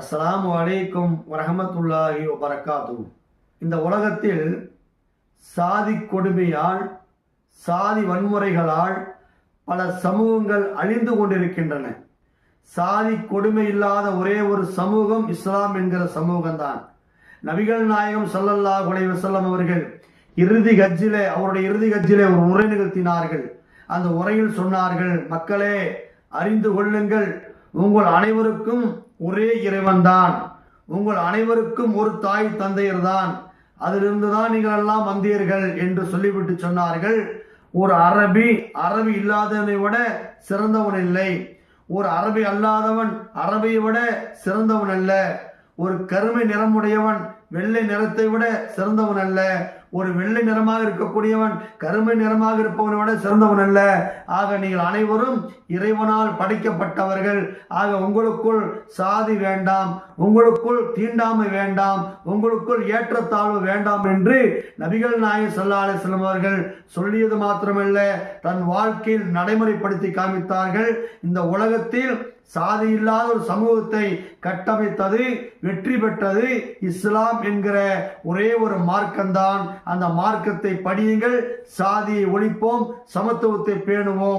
அஸ்ஸலாமு அலைக்கும் வரஹமத்துல்லாஹி வபரகாத்துஹு. இந்த உலகத்தில் சாதி கொடுமையால், சாதி வன்முறைகளால் பல சமூகங்கள் அழிந்து கொண்டிருக்கின்றன. சாதி கொடுமை இல்லாத ஒரே ஒரு சமூகம் இஸ்லாம் என்கிற சமூகம்தான். நபிகள் நாயகம் ஸல்லல்லாஹு அலைஹி வஸல்லம் அவர்கள் அவருடைய இறுதி ஹஜ்ஜிலே ஒரு உரை நிகழ்த்தினார்கள். அந்த உரையில் சொன்னார்கள், மக்களே அறிந்து கொள்ளுங்கள், உங்கள் அனைவருக்கும் ஒரே இறைவன் தான், உங்கள் அனைவருக்கும் ஒரு தாய் தந்தையர் தான், அதிலிருந்து தான் நீங்கள் எல்லாம் வந்தீர்கள் என்று சொல்லிவிட்டு சொன்னார்கள், ஒரு அரபி இல்லாதவனை விட சிறந்தவன் இல்லை, ஒரு அரபி அல்லாதவன் அரபியை விட சிறந்தவன் அல்ல, ஒரு கருமை நிறமுடையவன் வெள்ளை நிறத்தை விட சிறந்தவன் அல்ல, ஒரு வெள்ளை நிறமாக இருக்கக்கூடியவன் கருமை நிறமாக இருப்பவனை விட சிறந்தவன் அல்ல. ஆக நீங்கள் அனைவரும் இறைவனால் படைக்கப்பட்டவர்கள். ஆக உங்களுக்குள் சாதி வேண்டாம், உங்களுக்குள் தீண்டாமை வேண்டாம், உங்களுக்குள் ஏற்றத்தாழ்வு வேண்டாம் என்று நபிகள் நாயகம் ஸல்லல்லாஹு அலைஹி வஸல்லம் அவர்கள் சொல்லியது மாத்திரமல்ல, தன் வாழ்க்கையில் நடைமுறைப்படுத்தி காமித்தார்கள். இந்த உலகத்தில் சாதி இல்லாத ஒரு சமூகத்தை கட்டமைத்தது, வெற்றி பெற்றது இஸ்லாம் என்கிற ஒரே ஒரு மார்க்கம்தான். அந்த மார்க்கத்தை படியுங்கள், சாதியை ஒழிப்போம், சமத்துவத்தை பேணுவோம்.